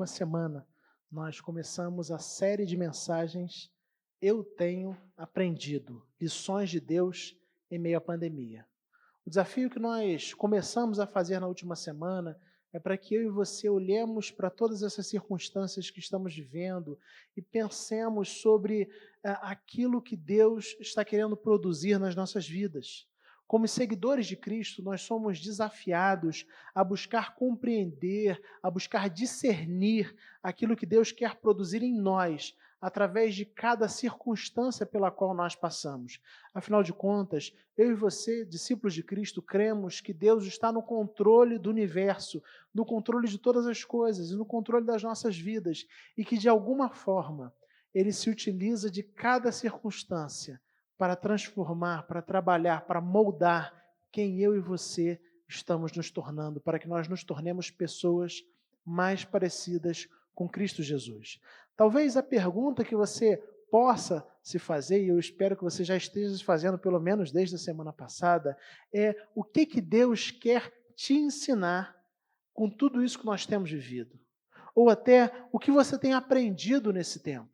última semana, nós começamos a série de mensagens Eu Tenho Aprendido, lições de Deus em meio à pandemia. O desafio que nós começamos a fazer na última semana é para que eu e você olhemos para todas essas circunstâncias que estamos vivendo e pensemos sobre aquilo que Deus está querendo produzir nas nossas vidas. Como seguidores de Cristo, nós somos desafiados a buscar compreender, a buscar discernir aquilo que Deus quer produzir em nós, através de cada circunstância pela qual nós passamos. Afinal de contas, eu e você, discípulos de Cristo, cremos que Deus está no controle do universo, no controle de todas as coisas e no controle das nossas vidas, e que de alguma forma Ele se utiliza de cada circunstância para transformar, para trabalhar, para moldar quem eu e você estamos nos tornando, para que nós nos tornemos pessoas mais parecidas com Cristo Jesus. Talvez a pergunta que você possa se fazer, e eu espero que você já esteja se fazendo pelo menos desde a semana passada, é o que Deus quer te ensinar com tudo isso que nós temos vivido? Ou até o que você tem aprendido nesse tempo?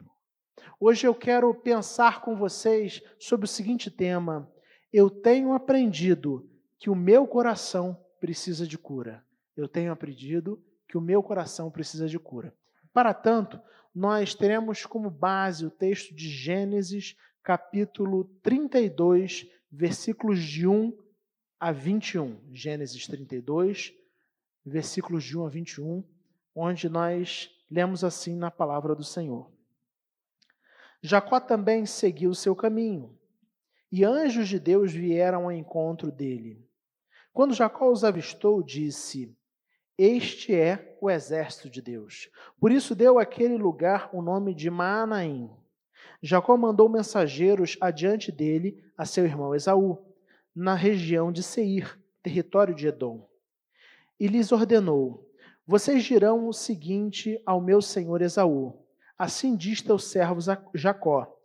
Hoje eu quero pensar com vocês sobre o seguinte tema: eu tenho aprendido que o meu coração precisa de cura. Eu tenho aprendido que o meu coração precisa de cura. Para tanto, nós teremos como base o texto de Gênesis, capítulo 32, versículos de 1 a 21. Gênesis 32, versículos de 1 a 21, onde nós lemos assim na palavra do Senhor. Jacó também seguiu o seu caminho, e anjos de Deus vieram ao encontro dele. Quando Jacó os avistou, disse: Este é o exército de Deus. Por isso deu àquele lugar o nome de Maanaim. Jacó mandou mensageiros adiante dele a seu irmão Esaú, na região de Seir, território de Edom. E lhes ordenou: Vocês dirão o seguinte ao meu senhor Esaú: Assim diz teu servo Jacó: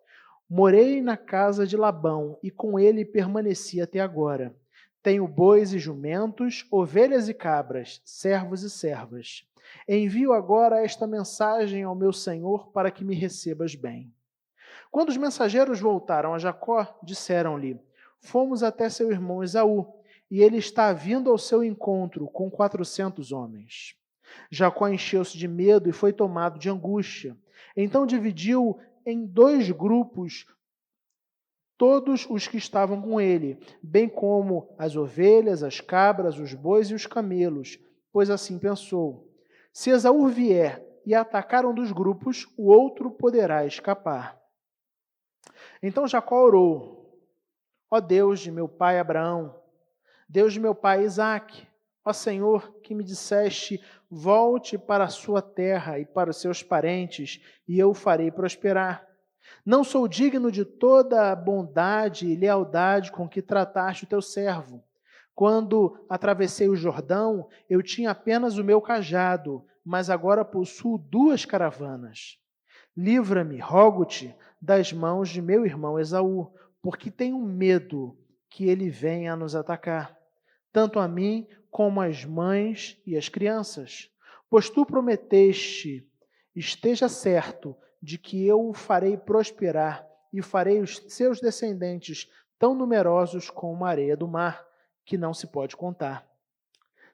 Morei na casa de Labão e com ele permaneci até agora. Tenho bois e jumentos, ovelhas e cabras, servos e servas. Envio agora esta mensagem ao meu senhor para que me recebas bem. Quando os mensageiros voltaram a Jacó, disseram-lhe: Fomos até seu irmão Esaú, e ele está vindo ao seu encontro com 400 homens. Jacó encheu-se de medo e foi tomado de angústia. Então dividiu em 2 grupos todos os que estavam com ele, bem como as ovelhas, as cabras, os bois e os camelos, pois assim pensou: se Esaú vier e atacar um dos grupos, o outro poderá escapar. Então Jacó orou: Ó Deus de meu pai Abraão, Deus de meu pai Isaque, ó Senhor, que me disseste: volte para a sua terra e para os seus parentes, e eu o farei prosperar. Não sou digno de toda a bondade e lealdade com que trataste o teu servo. Quando atravessei o Jordão, eu tinha apenas o meu cajado, mas agora possuo 2 caravanas. Livra-me, rogo-te, das mãos de meu irmão Esaú, porque tenho medo que ele venha a nos atacar, tanto a mim como as mães e as crianças. Pois tu prometeste, esteja certo de que eu o farei prosperar e farei os seus descendentes tão numerosos como a areia do mar, que não se pode contar.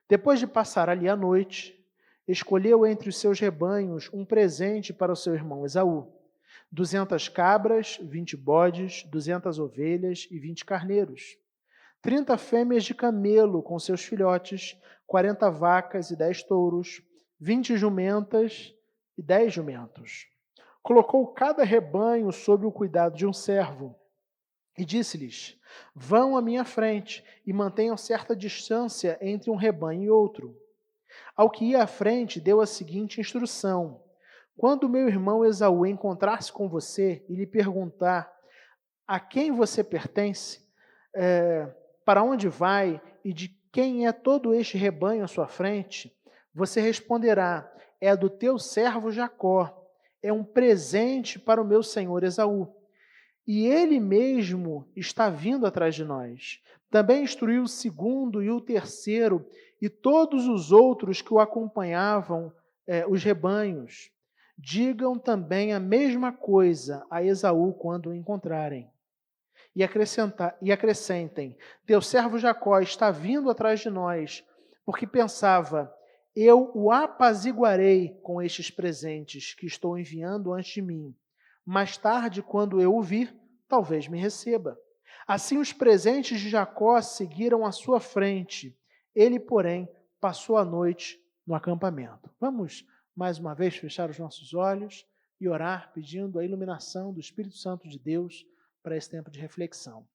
Depois de passar ali a noite, escolheu entre os seus rebanhos um presente para o seu irmão Esaú: 200 cabras, 20 bodes, 200 ovelhas e 20 carneiros. 30 fêmeas de camelo com seus filhotes, 40 vacas e 10 touros, 20 jumentas e 10 jumentos. Colocou cada rebanho sob o cuidado de um servo e disse-lhes: Vão à minha frente e mantenham certa distância entre um rebanho e outro. Ao que ia à frente, deu a seguinte instrução: Quando meu irmão Esaú encontrar-se com você e lhe perguntar a quem você pertence, para onde vai e de quem é todo este rebanho à sua frente, você responderá: é do teu servo Jacó, é um presente para o meu senhor Esaú. E ele mesmo está vindo atrás de nós. Também instruiu o segundo e o terceiro, e todos os outros que o acompanhavam os rebanhos. Digam também a mesma coisa a Esaú quando o encontrarem. E acrescentem, teu servo Jacó está vindo atrás de nós, porque pensava, eu o apaziguarei com estes presentes que estou enviando antes de mim. Mais tarde, quando eu o vir, talvez me receba. Assim os presentes de Jacó seguiram à sua frente. Ele, porém, passou a noite no acampamento. Vamos, mais uma vez, fechar os nossos olhos e orar, pedindo a iluminação do Espírito Santo de Deus para esse tempo de reflexão.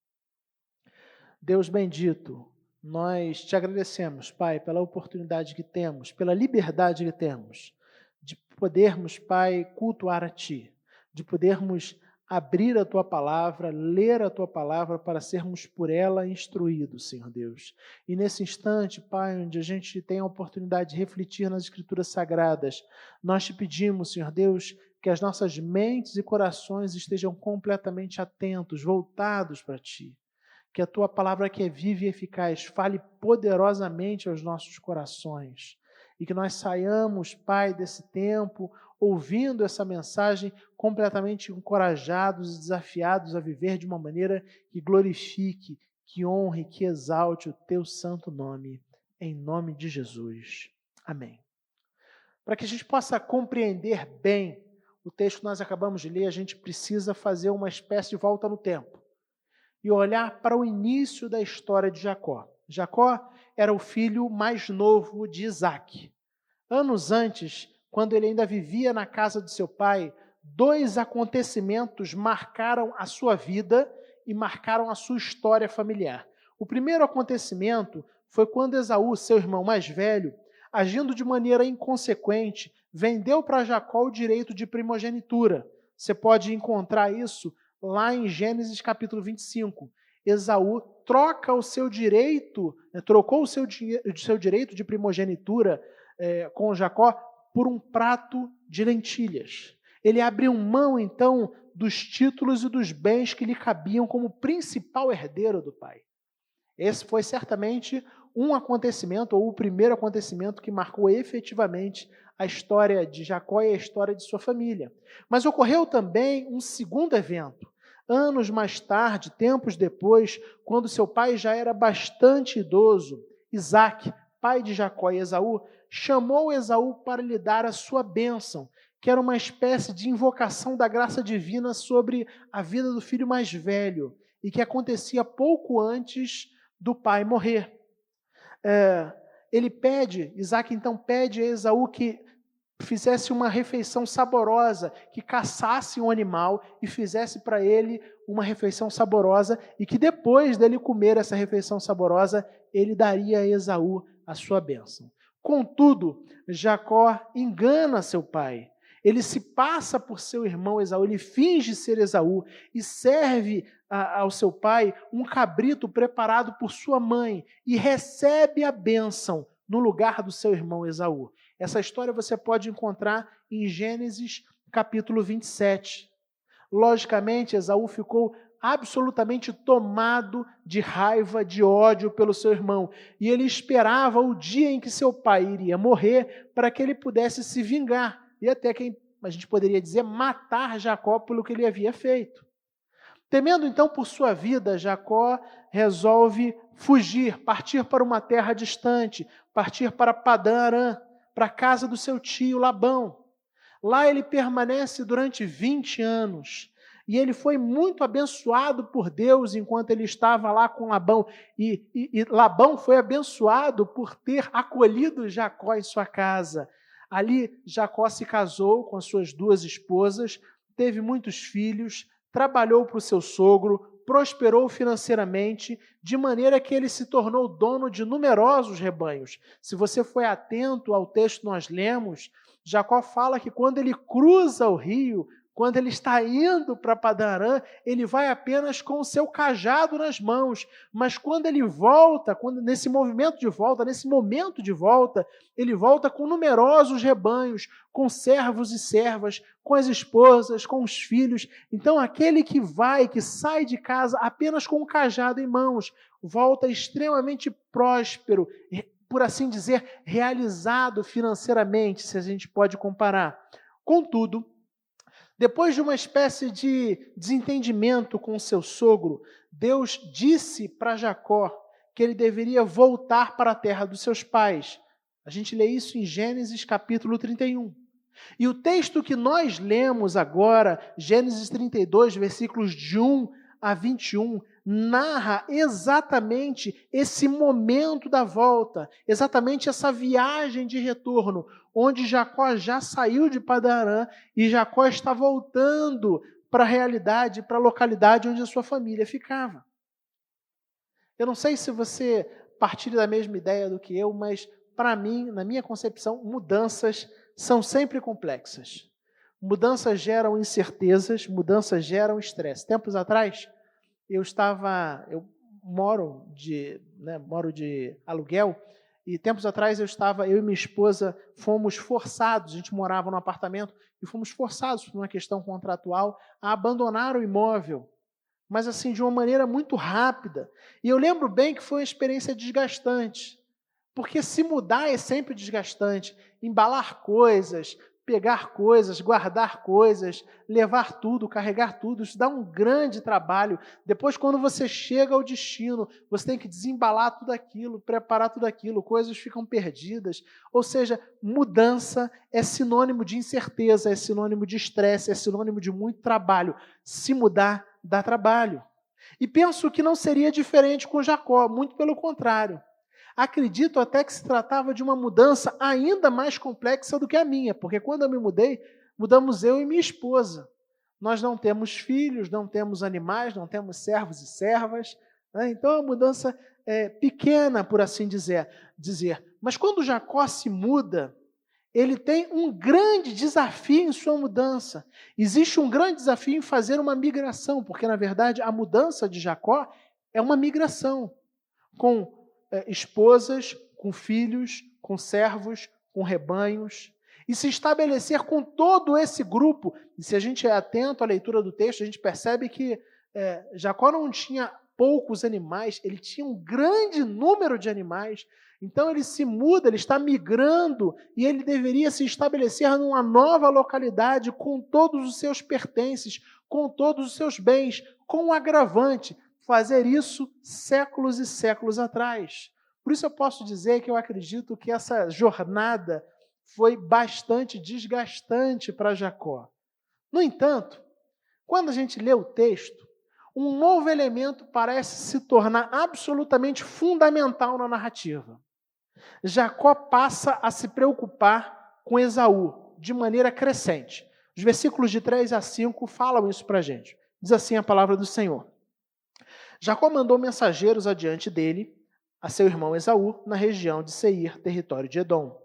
Deus bendito, nós te agradecemos, Pai, pela oportunidade que temos, pela liberdade que temos, de podermos, Pai, cultuar a Ti, de podermos abrir a Tua palavra, ler a Tua palavra para sermos por ela instruídos, Senhor Deus. E nesse instante, Pai, onde a gente tem a oportunidade de refletir nas Escrituras Sagradas, nós te pedimos, Senhor Deus, que as nossas mentes e corações estejam completamente atentos, voltados para Ti. Que a Tua palavra, que é viva e eficaz, fale poderosamente aos nossos corações. E que nós saiamos, Pai, desse tempo, ouvindo essa mensagem, completamente encorajados e desafiados a viver de uma maneira que glorifique, que honre, que exalte o Teu santo nome. Em nome de Jesus. Amém. Para que a gente possa compreender bem o texto que nós acabamos de ler, a gente precisa fazer uma espécie de volta no tempo e olhar para o início da história de Jacó. Jacó era o filho mais novo de Isaac. Anos antes, quando ele ainda vivia na casa de seu pai, 2 acontecimentos marcaram a sua vida e marcaram a sua história familiar. O primeiro acontecimento foi quando Esaú, seu irmão mais velho, agindo de maneira inconsequente, vendeu para Jacó o direito de primogenitura. Você pode encontrar isso lá em Gênesis capítulo 25. Esaú troca o seu direito, trocou o seu direito de primogenitura com Jacó por um prato de lentilhas. Ele abriu mão, então, dos títulos e dos bens que lhe cabiam como principal herdeiro do pai. Esse foi certamente um acontecimento, ou o primeiro acontecimento que marcou efetivamente a história de Jacó e a história de sua família. Mas ocorreu também um segundo evento. Anos mais tarde, tempos depois, quando seu pai já era bastante idoso, Isaac, pai de Jacó e Esaú, chamou Esaú para lhe dar a sua bênção, que era uma espécie de invocação da graça divina sobre a vida do filho mais velho, e que acontecia pouco antes do pai morrer. Isaac então pede a Esaú que fizesse uma refeição saborosa, que caçasse um animal e fizesse para ele uma refeição saborosa, e que depois dele comer essa refeição saborosa, ele daria a Esaú a sua bênção. Contudo, Jacó engana seu pai. Ele se passa por seu irmão Esaú, ele finge ser Esaú e serve ao seu pai um cabrito preparado por sua mãe e recebe a bênção no lugar do seu irmão Esaú. Essa história você pode encontrar em Gênesis capítulo 27. Logicamente, Esaú ficou absolutamente tomado de raiva, de ódio pelo seu irmão. E ele esperava o dia em que seu pai iria morrer para que ele pudesse se vingar. E até que a gente poderia dizer, matar Jacó pelo que ele havia feito. Temendo então por sua vida, Jacó resolve fugir, partir para uma terra distante, partir para Padã Arã, para a casa do seu tio Labão. Lá ele permanece durante 20 anos. E ele foi muito abençoado por Deus enquanto ele estava lá com Labão. E Labão foi abençoado por ter acolhido Jacó em sua casa. Ali Jacó se casou com as suas 2 esposas, teve muitos filhos, trabalhou para o seu sogro, prosperou financeiramente, de maneira que ele se tornou dono de numerosos rebanhos. Se você foi atento ao texto que nós lemos, Jacó fala que quando ele cruza o rio, quando ele está indo para Padã Arã, ele vai apenas com o seu cajado nas mãos. Mas quando ele volta, nesse momento de volta, ele volta com numerosos rebanhos, com servos e servas, com as esposas, com os filhos. Então aquele que sai de casa apenas com o cajado em mãos, volta extremamente próspero, por assim dizer, realizado financeiramente, se a gente pode comparar. Contudo, depois de uma espécie de desentendimento com seu sogro, Deus disse para Jacó que ele deveria voltar para a terra dos seus pais. A gente lê isso em Gênesis capítulo 31. E o texto que nós lemos agora, Gênesis 32, versículos de 1 a 21, narra exatamente esse momento da volta, exatamente essa viagem de retorno, onde Jacó já saiu de Padan-Arã e Jacó está voltando para a realidade, para a localidade onde a sua família ficava. Eu não sei se você partilha da mesma ideia do que eu, mas para mim, na minha concepção, mudanças são sempre complexas. Mudanças geram incertezas, mudanças geram estresse. Tempos atrás, eu moro de aluguel, e tempos atrás eu e minha esposa fomos forçados, a gente morava num apartamento, e fomos forçados por uma questão contratual a abandonar o imóvel, mas assim, de uma maneira muito rápida. E eu lembro bem que foi uma experiência desgastante, porque se mudar é sempre desgastante, embalar coisas, pegar coisas, guardar coisas, levar tudo, carregar tudo, isso dá um grande trabalho. Depois, quando você chega ao destino, você tem que desembalar tudo aquilo, preparar tudo aquilo, coisas ficam perdidas. Ou seja, mudança é sinônimo de incerteza, é sinônimo de estresse, é sinônimo de muito trabalho. Se mudar, dá trabalho. E penso que não seria diferente com Jacó, muito pelo contrário. Acredito até que se tratava de uma mudança ainda mais complexa do que a minha, porque quando eu me mudei, mudamos eu e minha esposa. Nós não temos filhos, não temos animais, não temos servos e servas, né? Então é uma mudança pequena, por assim dizer. Mas quando Jacó se muda, ele tem um grande desafio em sua mudança. Existe um grande desafio em fazer uma migração, porque na verdade a mudança de Jacó é uma migração, com esposas, com filhos, com servos, com rebanhos, e se estabelecer com todo esse grupo. E se a gente é atento à leitura do texto, a gente percebe que Jacó não tinha poucos animais, ele tinha um grande número de animais. Então ele se muda, ele está migrando, e ele deveria se estabelecer numa nova localidade com todos os seus pertences, com todos os seus bens, com um agravante: fazer isso séculos e séculos atrás. Por isso eu posso dizer que eu acredito que essa jornada foi bastante desgastante para Jacó. No entanto, quando a gente lê o texto, um novo elemento parece se tornar absolutamente fundamental na narrativa. Jacó passa a se preocupar com Esaú de maneira crescente. Os versículos de 3 a 5 falam isso para a gente. Diz assim a palavra do Senhor: Jacó mandou mensageiros adiante dele, a seu irmão Esaú, na região de Seir, território de Edom.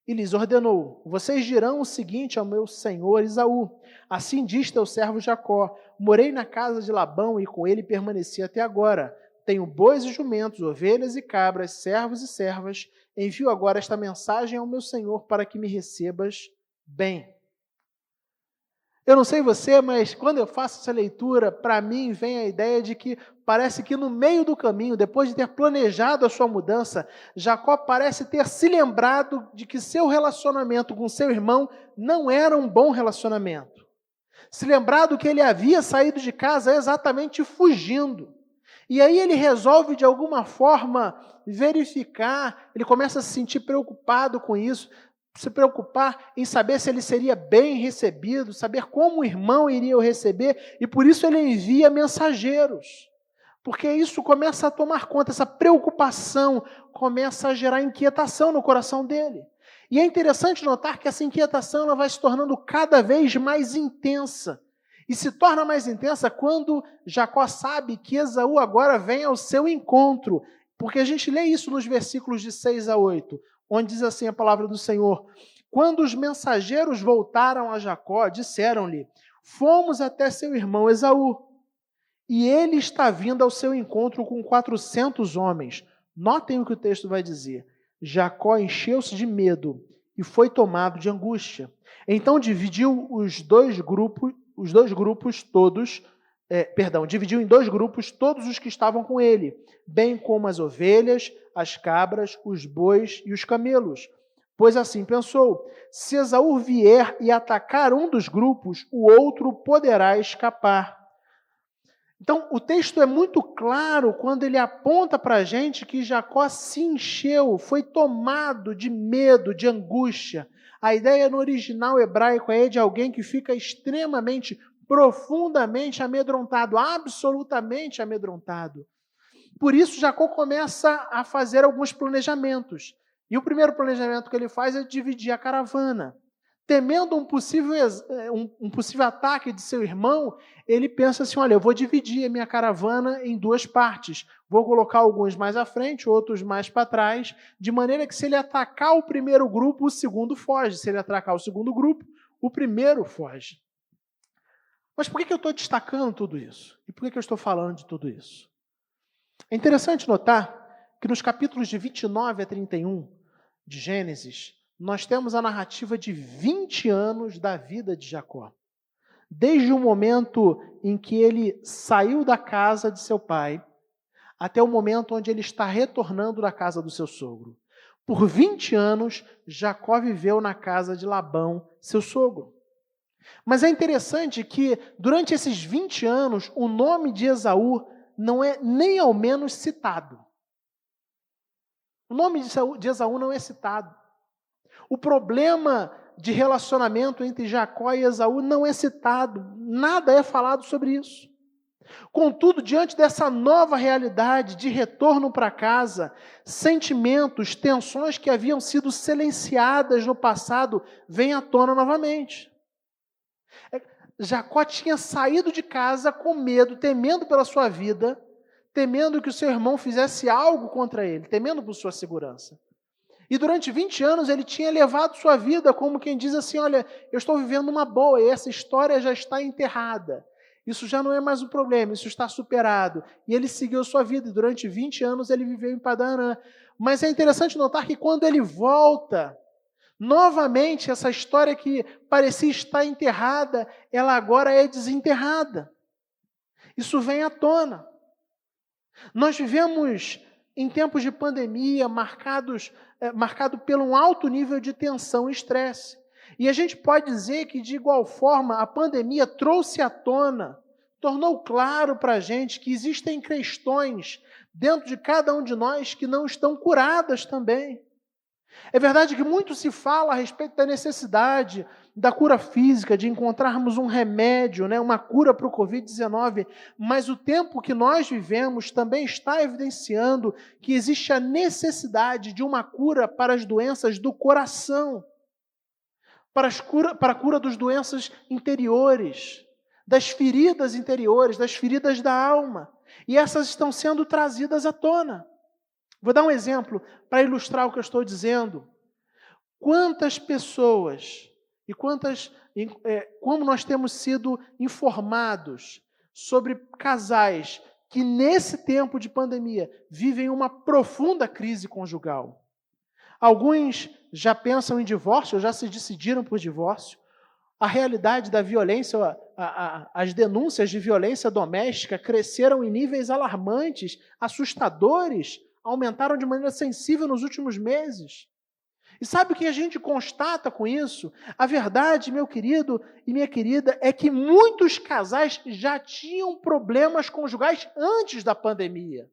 E lhes ordenou: vocês dirão o seguinte ao meu senhor Esaú: assim diz teu servo Jacó, morei na casa de Labão e com ele permaneci até agora. Tenho bois e jumentos, ovelhas e cabras, servos e servas. Envio agora esta mensagem ao meu senhor para que me recebas bem. Eu não sei você, mas quando eu faço essa leitura, para mim vem a ideia de que parece que no meio do caminho, depois de ter planejado a sua mudança, Jacó parece ter se lembrado de que seu relacionamento com seu irmão não era um bom relacionamento. Se lembrado que ele havia saído de casa exatamente fugindo. E aí ele resolve de alguma forma verificar, ele começa a se sentir preocupado com isso, se preocupar em saber se ele seria bem recebido, saber como o irmão iria o receber, e por isso ele envia mensageiros. Porque isso começa a tomar conta, essa preocupação começa a gerar inquietação no coração dele. E é interessante notar que essa inquietação ela vai se tornando cada vez mais intensa. E se torna mais intensa quando Jacó sabe que Esaú agora vem ao seu encontro. Porque a gente lê isso nos versículos de 6 a 8. Onde diz assim a palavra do Senhor: quando os mensageiros voltaram a Jacó, disseram-lhe: fomos até seu irmão Esaú, e ele está vindo ao seu encontro com 400 homens. Notem o que o texto vai dizer. Jacó encheu-se de medo e foi tomado de angústia. Então dividiu os dois grupos todos dividiu em 2 grupos todos os que estavam com ele, bem como as ovelhas, as cabras, os bois e os camelos. Pois assim pensou, se Esaú vier e atacar um dos grupos, o outro poderá escapar. Então, o texto é muito claro quando ele aponta para a gente que Jacó se encheu, foi tomado de medo, de angústia. A ideia no original hebraico é de alguém que fica extremamente, profundamente amedrontado, absolutamente amedrontado. Por isso, Jacó começa a fazer alguns planejamentos. E o primeiro planejamento que ele faz é dividir a caravana. Temendo um possível ataque de seu irmão, ele pensa assim, olha, eu vou dividir a minha caravana em 2 partes. Vou colocar alguns mais à frente, outros mais para trás, de maneira que se ele atacar o primeiro grupo, o segundo foge. Se ele atacar o segundo grupo, o primeiro foge. Mas por que eu estou destacando tudo isso? E por que eu estou falando de tudo isso? É interessante notar que nos capítulos de 29 a 31 de Gênesis, nós temos a narrativa de 20 anos da vida de Jacó. Desde o momento em que ele saiu da casa de seu pai, até o momento onde ele está retornando da casa do seu sogro. Por 20 anos, Jacó viveu na casa de Labão, seu sogro. Mas é interessante que, durante esses 20 anos, o nome de Esaú não é nem ao menos citado. O nome de Esaú não é citado. O problema de relacionamento entre Jacó e Esaú não é citado. Nada é falado sobre isso. Contudo, diante dessa nova realidade de retorno para casa, sentimentos, tensões que haviam sido silenciadas no passado, vêm à tona novamente. Jacó tinha saído de casa com medo, temendo pela sua vida, temendo que o seu irmão fizesse algo contra ele, temendo por sua segurança. E durante 20 anos ele tinha levado sua vida como quem diz assim, olha, eu estou vivendo uma boa e essa história já está enterrada. Isso já não é mais um problema, isso está superado. E ele seguiu sua vida e durante 20 anos ele viveu em Padan-Arã. Mas é interessante notar que quando ele volta, novamente essa história que parecia estar enterrada, ela agora é desenterrada. Isso vem à tona. Nós vivemos em tempos de pandemia marcado por um alto nível de tensão e estresse. E a gente pode dizer que, de igual forma, a pandemia trouxe à tona, tornou claro para a gente que existem questões dentro de cada um de nós que não estão curadas também. É verdade que muito se fala a respeito da necessidade da cura física, de encontrarmos um remédio, uma cura para o Covid-19, mas o tempo que nós vivemos também está evidenciando que existe a necessidade de uma cura para as doenças do coração, para a cura das doenças interiores, das feridas interiores, das feridas da alma. E essas estão sendo trazidas à tona. Vou dar um exemplo para ilustrar o que eu estou dizendo. Quantas pessoas e como nós temos sido informados sobre casais que nesse tempo de pandemia vivem uma profunda crise conjugal. Alguns já pensam em divórcio, já se decidiram por divórcio. A realidade da violência, as denúncias de violência doméstica cresceram em níveis alarmantes, assustadores, aumentaram de maneira sensível nos últimos meses. E sabe o que a gente constata com isso? A verdade, meu querido e minha querida, é que muitos casais já tinham problemas conjugais antes da pandemia.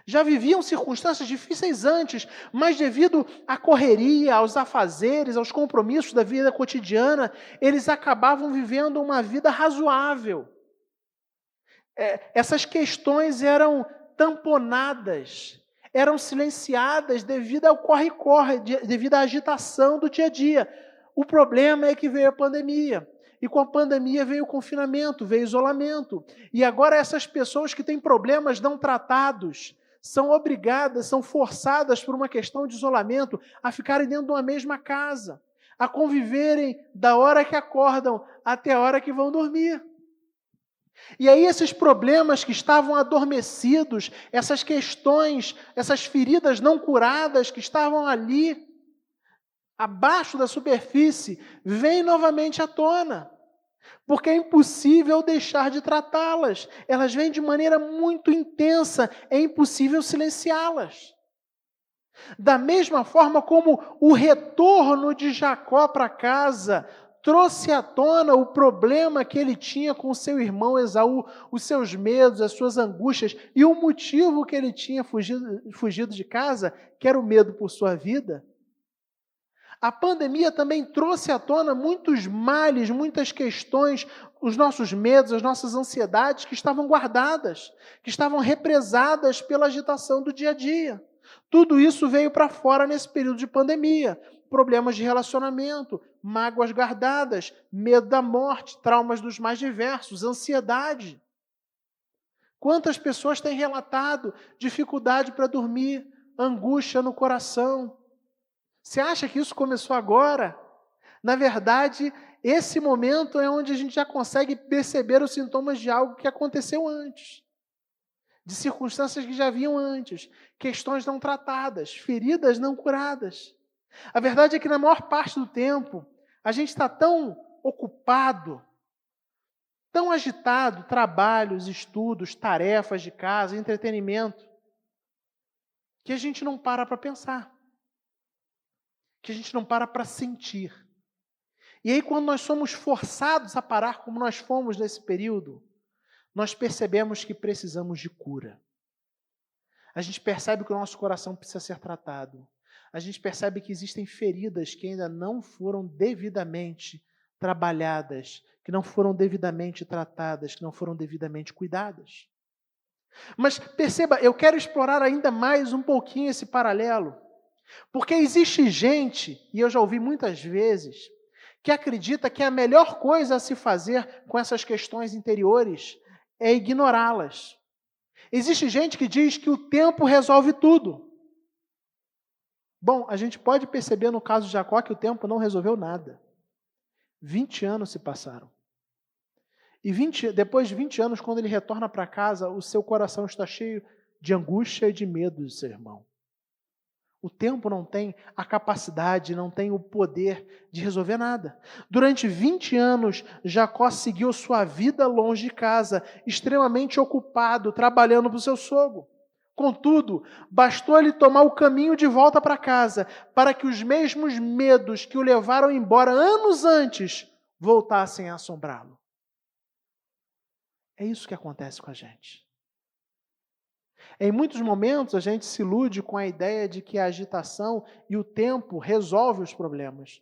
Já viviam circunstâncias difíceis antes, mas devido à correria, aos afazeres, aos compromissos da vida cotidiana, eles acabavam vivendo uma vida razoável. Essas questões eram tamponadas, eram silenciadas devido ao corre-corre, devido à agitação do dia a dia. O problema é que veio a pandemia. E com a pandemia veio o confinamento, veio o isolamento. E agora essas pessoas que têm problemas não tratados são obrigadas, são forçadas por uma questão de isolamento a ficarem dentro de uma mesma casa, a conviverem da hora que acordam até a hora que vão dormir. E aí esses problemas que estavam adormecidos, essas questões, essas feridas não curadas que estavam ali, abaixo da superfície, vêm novamente à tona. porque é impossível deixar de tratá-las. Elas vêm de maneira muito intensa, é impossível silenciá-las. Da mesma forma como o retorno de Jacó para casa trouxe à tona o problema que ele tinha com seu irmão Esaú, os seus medos, as suas angústias e o motivo que ele tinha fugido de casa, que era o medo por sua vida. A pandemia também trouxe à tona muitos males, muitas questões, os nossos medos, as nossas ansiedades que estavam guardadas, que estavam represadas pela agitação do dia a dia. Tudo isso veio para fora nesse período de pandemia. Problemas de relacionamento, mágoas guardadas, medo da morte, traumas dos mais diversos, ansiedade. Quantas pessoas têm relatado dificuldade para dormir, angústia no coração? Você acha que isso começou agora? Na verdade, esse momento é onde a gente já consegue perceber os sintomas de algo que aconteceu antes, de circunstâncias que já vinham antes, questões não tratadas, feridas não curadas. A verdade é que na maior parte do tempo, a gente está tão ocupado, tão agitado, trabalhos, estudos, tarefas de casa, entretenimento, que a gente não para pensar, que a gente não para sentir. E aí, quando nós somos forçados a parar, como nós fomos nesse período, nós percebemos que precisamos de cura. A gente percebe que o nosso coração precisa ser tratado. A gente percebe que existem feridas que ainda não foram devidamente trabalhadas, que não foram devidamente tratadas, que não foram devidamente cuidadas. Mas perceba, eu quero explorar ainda mais um pouquinho esse paralelo, porque existe gente, e eu já ouvi muitas vezes, que acredita que a melhor coisa a se fazer com essas questões interiores é ignorá-las. Existe gente que diz que o tempo resolve tudo. Bom, a gente pode perceber no caso de Jacó que o tempo não resolveu nada. 20 anos se passaram. E depois de 20 anos, quando ele retorna para casa, o seu coração está cheio de angústia e de medo do seu irmão. O tempo não tem a capacidade, não tem o poder de resolver nada. Durante 20 anos, Jacó seguiu sua vida longe de casa, extremamente ocupado, trabalhando para o seu sogro. Contudo, bastou ele tomar o caminho de volta para casa, para que os mesmos medos que o levaram embora anos antes voltassem a assombrá-lo. É isso que acontece com a gente. Em muitos momentos, a gente se ilude com a ideia de que a agitação e o tempo resolvem os problemas,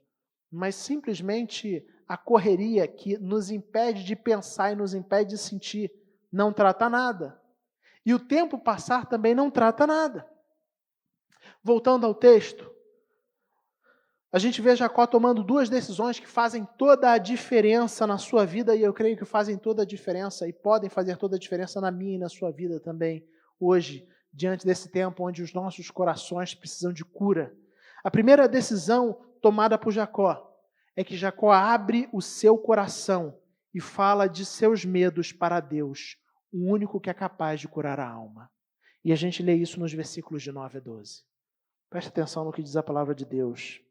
mas simplesmente a correria que nos impede de pensar e nos impede de sentir não trata nada. E o tempo passar também não trata nada. Voltando ao texto, a gente vê Jacó tomando duas decisões que fazem toda a diferença na sua vida, e eu creio que fazem toda a diferença e podem fazer toda a diferença na minha e na sua vida também. Hoje, diante desse tempo onde os nossos corações precisam de cura. A primeira decisão tomada por Jacó é que Jacó abre o seu coração e fala de seus medos para Deus, o único que é capaz de curar a alma. E a gente lê isso nos versículos de 9 a 12. Preste atenção no que diz a palavra de Deus.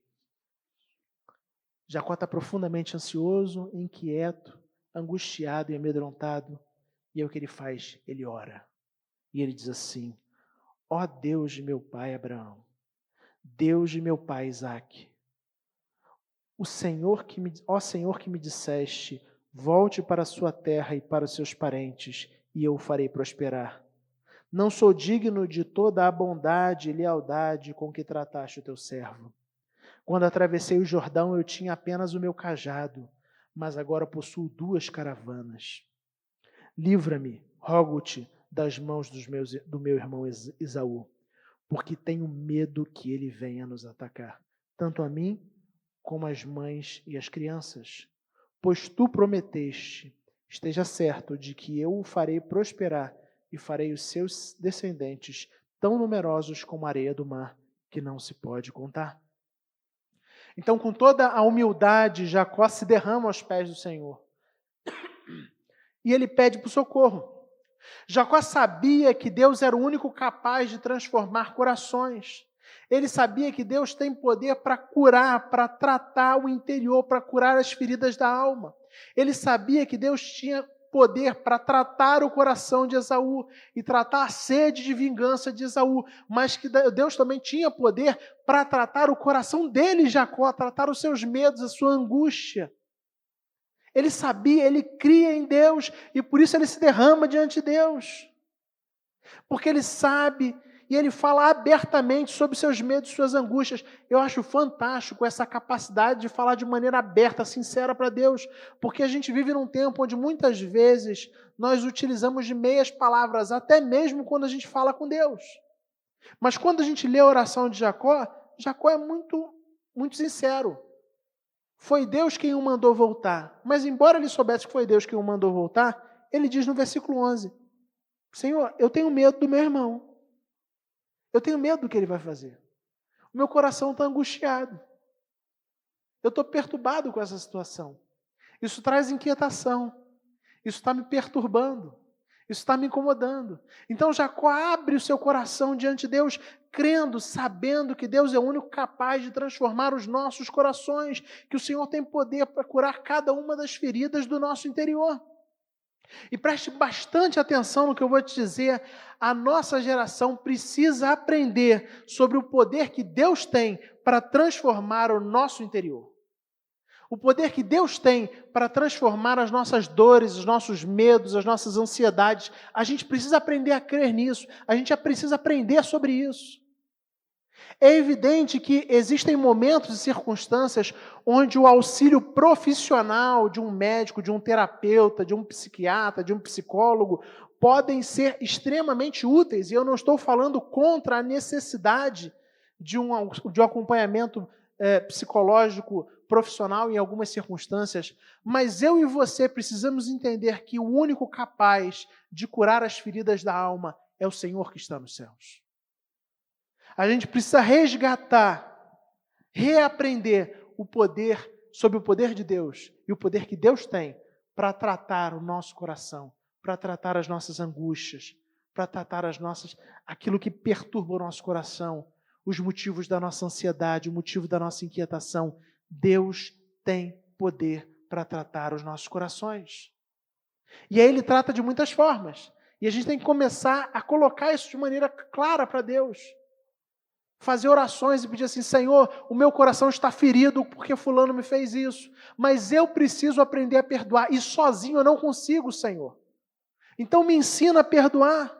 Jacó está profundamente ansioso, inquieto, angustiado e amedrontado. E é o que ele faz? Ele ora. E ele diz assim: ó Deus de meu pai Abraão, Deus de meu pai Isaque, ó Senhor que me disseste, volte para a sua terra e para os seus parentes, e eu o farei prosperar. Não sou digno de toda a bondade e lealdade com que trataste o teu servo. Quando atravessei o Jordão, eu tinha apenas o meu cajado, mas agora possuo 2 caravanas. Livra-me, rogo-te, das mãos do meu irmão Esaú, porque tenho medo que ele venha nos atacar, tanto a mim como as mães e as crianças. Pois tu prometeste, esteja certo de que eu o farei prosperar e farei os seus descendentes tão numerosos como a areia do mar, que não se pode contar. Então, com toda a humildade, Jacó se derrama aos pés do Senhor. E ele pede por socorro. Jacó sabia que Deus era o único capaz de transformar corações. Ele sabia que Deus tem poder para curar, para tratar o interior, para curar as feridas da alma. Ele sabia que Deus tinha poder para tratar o coração de Esaú e tratar a sede de vingança de Esaú, mas que Deus também tinha poder para tratar o coração dele, Jacó, tratar os seus medos, a sua angústia. Ele sabia, ele cria em Deus e por isso ele se derrama diante de Deus. Porque ele sabe e ele fala abertamente sobre seus medos e suas angústias. Eu acho fantástico essa capacidade de falar de maneira aberta, sincera para Deus, porque a gente vive num tempo onde muitas vezes nós utilizamos de meias palavras, até mesmo quando a gente fala com Deus. Mas quando a gente lê a oração de Jacó, Jacó é muito sincero. Foi Deus quem o mandou voltar. Mas embora ele soubesse que foi Deus quem o mandou voltar, ele diz no versículo 11, Senhor, eu tenho medo do meu irmão. Eu tenho medo do que ele vai fazer. O meu coração está angustiado. Eu estou perturbado com essa situação. Isso traz inquietação. Isso está me perturbando. Isso está me incomodando. Então Jacó abre o seu coração diante de Deus, crendo, sabendo que Deus é o único capaz de transformar os nossos corações, que o Senhor tem poder para curar cada uma das feridas do nosso interior. E preste bastante atenção no que eu vou te dizer. A nossa geração precisa aprender sobre o poder que Deus tem para transformar o nosso interior. O poder que Deus tem para transformar as nossas dores, os nossos medos, as nossas ansiedades. A gente precisa aprender a crer nisso. A gente precisa aprender sobre isso. É evidente que existem momentos e circunstâncias onde o auxílio profissional de um médico, de um terapeuta, de um psiquiatra, de um psicólogo, podem ser extremamente úteis. E eu não estou falando contra a necessidade de um acompanhamento psicológico profissional em algumas circunstâncias, mas eu e você precisamos entender que o único capaz de curar as feridas da alma é o Senhor que está nos céus. A gente precisa resgatar, reaprender o poder, sobre o poder de Deus e o poder que Deus tem para tratar o nosso coração, para tratar as nossas angústias, para tratar aquilo que perturba o nosso coração, os motivos da nossa ansiedade, o motivo da nossa inquietação. Deus tem poder para tratar os nossos corações. E aí Ele trata de muitas formas. E a gente tem que começar a colocar isso de maneira clara para Deus. Fazer orações e pedir assim, Senhor, o meu coração está ferido porque fulano me fez isso, mas eu preciso aprender a perdoar, e sozinho eu não consigo, Senhor. Então me ensina a perdoar.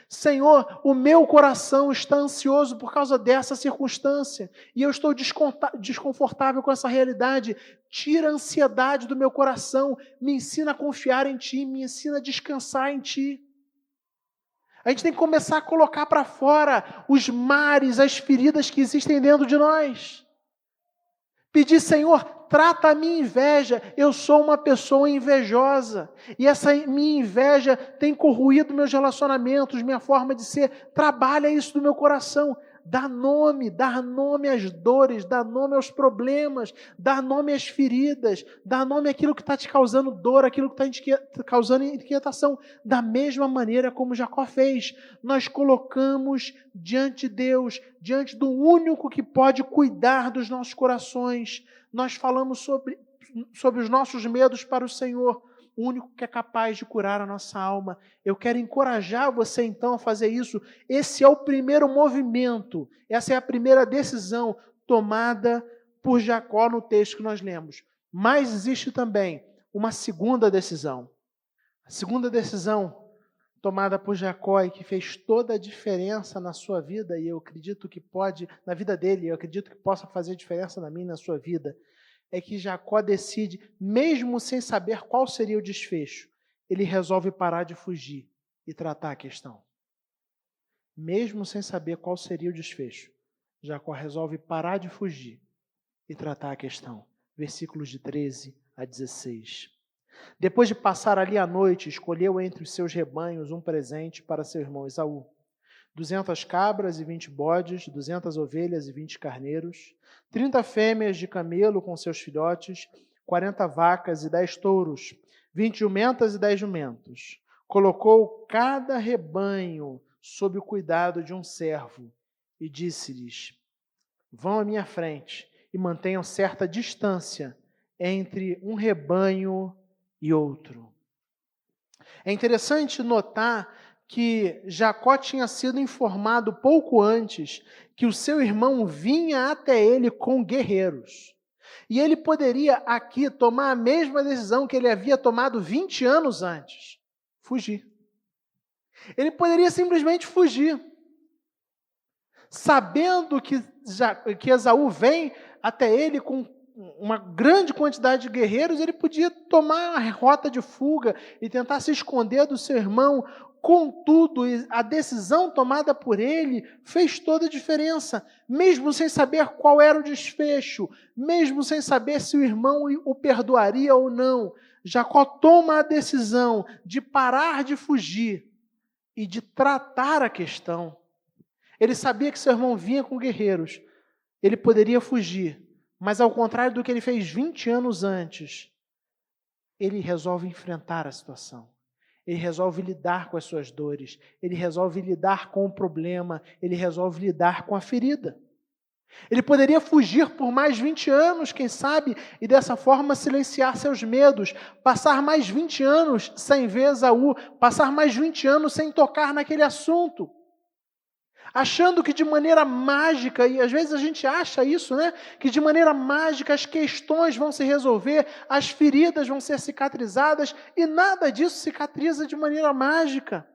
Senhor, o meu coração está ansioso por causa dessa circunstância, e eu estou desconfortável com essa realidade. Tira a ansiedade do meu coração, me ensina a confiar em Ti, me ensina a descansar em Ti. A gente tem que começar a colocar para fora os mares, as feridas que existem dentro de nós. Pedir, Senhor, trata a minha inveja. Eu sou uma pessoa invejosa. E essa minha inveja tem corroído meus relacionamentos, minha forma de ser. Trabalha isso do meu coração. Dá nome às dores, dá nome aos problemas, dá nome às feridas, dá nome àquilo que está te causando dor, aquilo que está te causando inquietação. Da mesma maneira como Jacó fez, nós colocamos diante de Deus, diante do único que pode cuidar dos nossos corações. Nós falamos sobre os nossos medos para o Senhor, o único que é capaz de curar a nossa alma. Eu quero encorajar você então a fazer isso. Esse é o primeiro movimento, essa é a primeira decisão tomada por Jacó no texto que nós lemos. Mas existe também uma segunda decisão. A segunda decisão tomada por Jacó e que fez toda a diferença na sua vida, e eu acredito que pode, na vida dele, eu acredito que possa fazer diferença na minha e na sua vida, é que Jacó decide, mesmo sem saber qual seria o desfecho, ele resolve parar de fugir e tratar a questão. Mesmo sem saber qual seria o desfecho, Jacó resolve parar de fugir e tratar a questão. Versículos de 13 a 16. Depois de passar ali a noite, escolheu entre os seus rebanhos um presente para seu irmão Esaú. 200 cabras e 20 bodes, 200 ovelhas e 20 carneiros, 30 fêmeas de camelo com seus filhotes, 40 vacas e 10 touros, 20 jumentas e 10 jumentos. Colocou cada rebanho sob o cuidado de um servo e disse-lhes, vão à minha frente e mantenham certa distância entre um rebanho e outro. É interessante notar que Jacó tinha sido informado pouco antes que o seu irmão vinha até ele com guerreiros. E ele poderia aqui tomar a mesma decisão que ele havia tomado 20 anos antes: fugir. Ele poderia simplesmente fugir. Sabendo que Esaú vem até ele com uma grande quantidade de guerreiros, ele podia tomar a rota de fuga e tentar se esconder do seu irmão. Contudo, a decisão tomada por ele fez toda a diferença, mesmo sem saber qual era o desfecho, mesmo sem saber se o irmão o perdoaria ou não. Jacó toma a decisão de parar de fugir e de tratar a questão. Ele sabia que seu irmão vinha com guerreiros, ele poderia fugir, mas ao contrário do que ele fez 20 anos antes, ele resolve enfrentar a situação. Ele resolve lidar com as suas dores, ele resolve lidar com o problema, ele resolve lidar com a ferida. Ele poderia fugir por mais 20 anos, quem sabe, e dessa forma silenciar seus medos, passar mais 20 anos sem ver Esaú, passar mais 20 anos sem tocar naquele assunto, achando que de maneira mágica, e às vezes a gente acha isso, né? Que de maneira mágica as questões vão se resolver, as feridas vão ser cicatrizadas, e nada disso cicatriza de maneira mágica.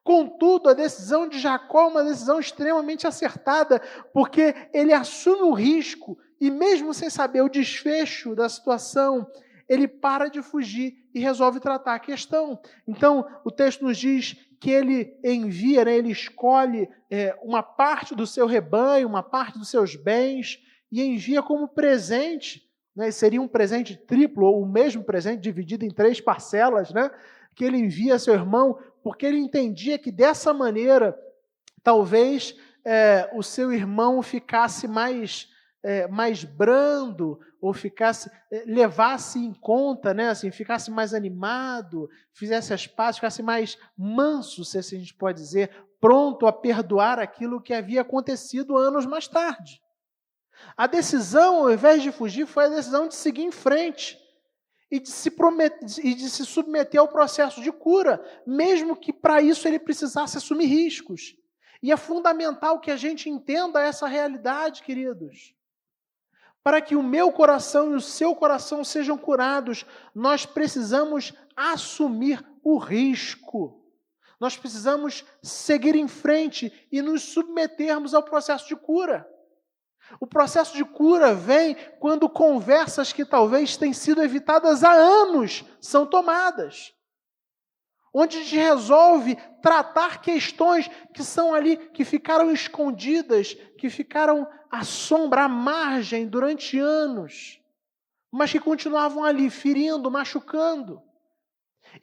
Contudo, a decisão de Jacó é uma decisão extremamente acertada, porque ele assume o risco, e mesmo sem saber o desfecho da situação, ele para de fugir e resolve tratar a questão. Então, o texto nos diz que ele envia, ele escolhe uma parte do seu rebanho, uma parte dos seus bens, e envia como presente, seria um presente triplo, ou o mesmo presente dividido em 3 parcelas, que ele envia a seu irmão, porque ele entendia que dessa maneira, talvez o seu irmão ficasse mais brando, ou levasse em conta, ficasse mais animado, fizesse as pazes, ficasse mais manso, se assim a gente pode dizer, pronto a perdoar aquilo que havia acontecido anos mais tarde. A decisão, ao invés de fugir, foi a decisão de seguir em frente e de se submeter ao processo de cura, mesmo que para isso ele precisasse assumir riscos. E é fundamental que a gente entenda essa realidade, queridos. Para que o meu coração e o seu coração sejam curados, nós precisamos assumir o risco. Nós precisamos seguir em frente e nos submetermos ao processo de cura. O processo de cura vem quando conversas que talvez tenham sido evitadas há anos são tomadas. Onde a gente resolve tratar questões que são ali, que ficaram escondidas, que ficaram à sombra, à margem durante anos, mas que continuavam ali, ferindo, machucando.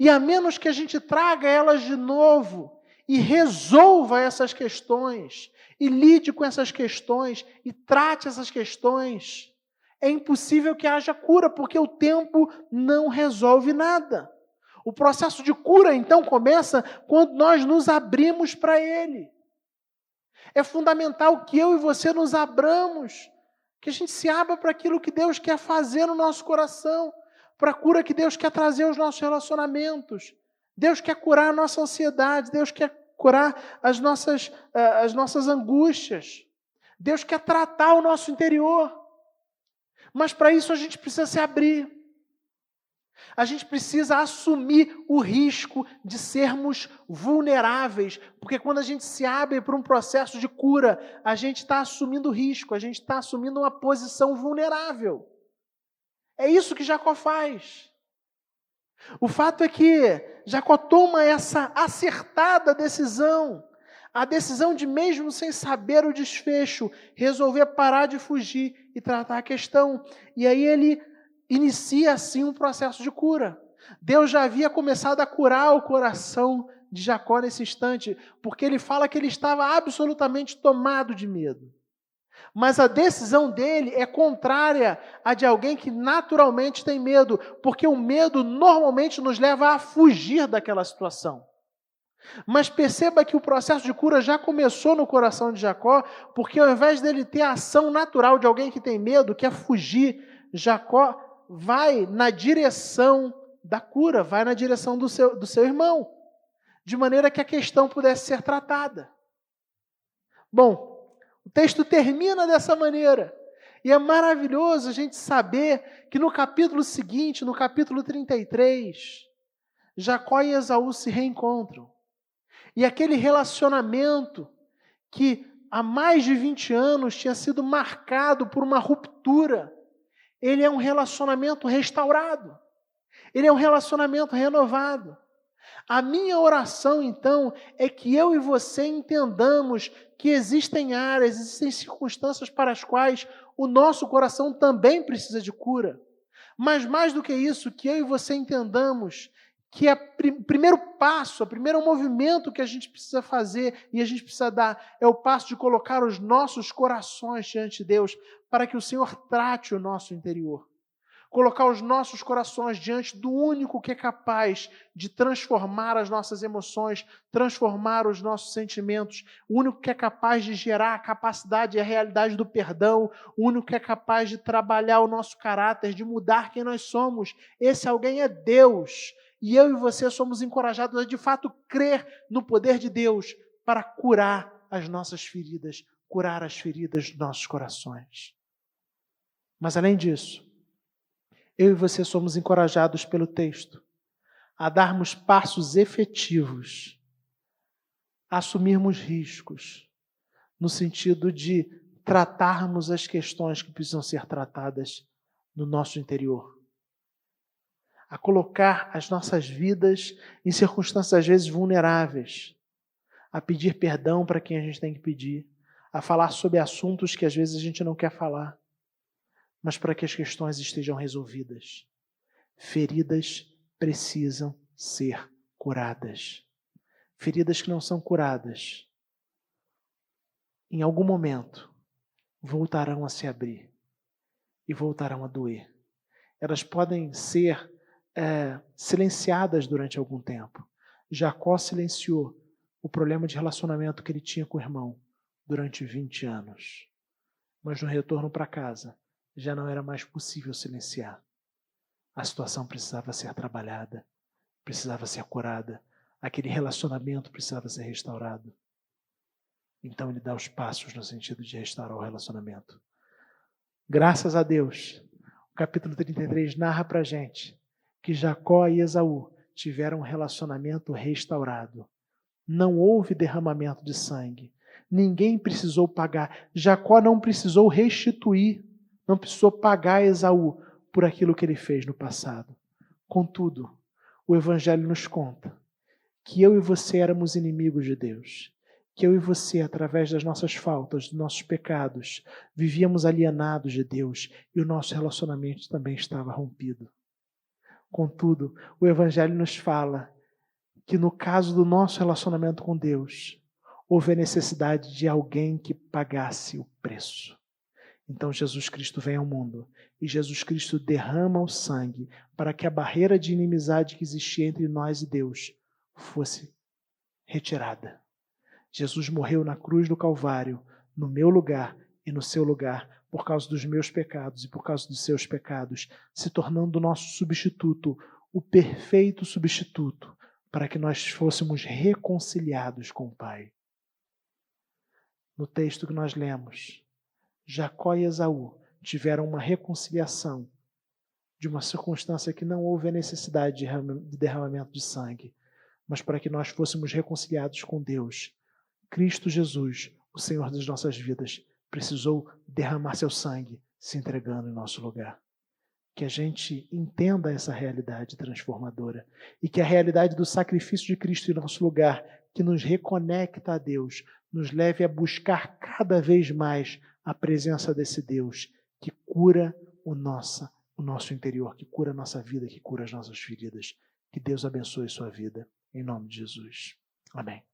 E a menos que a gente traga elas de novo e resolva essas questões, e lide com essas questões, e trate essas questões, é impossível que haja cura, porque o tempo não resolve nada. O processo de cura, então, começa quando nós nos abrimos para Ele. É fundamental que eu e você nos abramos, que a gente se abra para aquilo que Deus quer fazer no nosso coração, para a cura que Deus quer trazer aos nossos relacionamentos. Deus quer curar a nossa ansiedade, Deus quer curar as nossas angústias. Deus quer tratar o nosso interior. Mas para isso a gente precisa se abrir. A gente precisa assumir o risco de sermos vulneráveis, porque quando a gente se abre para um processo de cura, a gente está assumindo risco, a gente está assumindo uma posição vulnerável. É isso que Jacó faz. O fato é que Jacó toma essa acertada decisão, a decisão de, mesmo sem saber o desfecho, resolver parar de fugir e tratar a questão. E aí ele inicia assim um processo de cura. Deus já havia começado a curar o coração de Jacó nesse instante, porque ele fala que ele estava absolutamente tomado de medo. Mas a decisão dele é contrária à de alguém que naturalmente tem medo, porque o medo normalmente nos leva a fugir daquela situação. Mas perceba que o processo de cura já começou no coração de Jacó, porque ao invés dele ter a ação natural de alguém que tem medo, que é fugir, Jacó vai na direção da cura, vai na direção do seu irmão, de maneira que a questão pudesse ser tratada. Bom, o texto termina dessa maneira. E é maravilhoso a gente saber que no capítulo seguinte, no capítulo 33, Jacó e Esaú se reencontram. E aquele relacionamento que há mais de 20 anos tinha sido marcado por uma ruptura, ele é um relacionamento restaurado. Ele é um relacionamento renovado. A minha oração, então, é que eu e você entendamos que existem áreas, existem circunstâncias para as quais o nosso coração também precisa de cura. Mas mais do que isso, que eu e você entendamos que o primeiro passo, o primeiro movimento que a gente precisa fazer e a gente precisa dar é o passo de colocar os nossos corações diante de Deus para que o Senhor trate o nosso interior. Colocar os nossos corações diante do único que é capaz de transformar as nossas emoções, transformar os nossos sentimentos, o único que é capaz de gerar a capacidade e a realidade do perdão, o único que é capaz de trabalhar o nosso caráter, de mudar quem nós somos. Esse alguém é Deus. E eu e você somos encorajados a, de fato, crer no poder de Deus para curar as nossas feridas, curar as feridas dos nossos corações. Mas, além disso, eu e você somos encorajados pelo texto a darmos passos efetivos, a assumirmos riscos, no sentido de tratarmos as questões que precisam ser tratadas no nosso interior. A colocar as nossas vidas em circunstâncias às vezes vulneráveis, a pedir perdão para quem a gente tem que pedir, a falar sobre assuntos que às vezes a gente não quer falar, mas para que as questões estejam resolvidas. Feridas precisam ser curadas. Feridas que não são curadas, em algum momento, voltarão a se abrir e voltarão a doer. Elas podem ser silenciadas durante algum tempo. Jacó silenciou o problema de relacionamento que ele tinha com o irmão durante 20 anos. Mas no retorno para casa, já não era mais possível silenciar. A situação precisava ser trabalhada, precisava ser curada, aquele relacionamento precisava ser restaurado. Então ele dá os passos no sentido de restaurar o relacionamento. Graças a Deus, o capítulo 33 narra para a gente que Jacó e Esaú tiveram um relacionamento restaurado. Não houve derramamento de sangue. Ninguém precisou pagar. Jacó não precisou restituir, não precisou pagar Esaú por aquilo que ele fez no passado. Contudo, o Evangelho nos conta que eu e você éramos inimigos de Deus, que eu e você, através das nossas faltas, dos nossos pecados, vivíamos alienados de Deus e o nosso relacionamento também estava rompido. Contudo, o Evangelho nos fala que no caso do nosso relacionamento com Deus, houve a necessidade de alguém que pagasse o preço. Então Jesus Cristo vem ao mundo e Jesus Cristo derrama o sangue para que a barreira de inimizade que existia entre nós e Deus fosse retirada. Jesus morreu na cruz do Calvário, no meu lugar e no seu lugar, por causa dos meus pecados e por causa dos seus pecados, se tornando o nosso substituto, o perfeito substituto, para que nós fôssemos reconciliados com o Pai. No texto que nós lemos, Jacó e Esaú tiveram uma reconciliação de uma circunstância que não houve a necessidade de derramamento de sangue, mas para que nós fôssemos reconciliados com Deus. Cristo Jesus, o Senhor das nossas vidas, precisou derramar seu sangue, se entregando em nosso lugar. Que a gente entenda essa realidade transformadora e que a realidade do sacrifício de Cristo em nosso lugar, que nos reconecta a Deus, nos leve a buscar cada vez mais a presença desse Deus que cura o nosso interior, que cura a nossa vida, que cura as nossas feridas. Que Deus abençoe sua vida. Em nome de Jesus. Amém.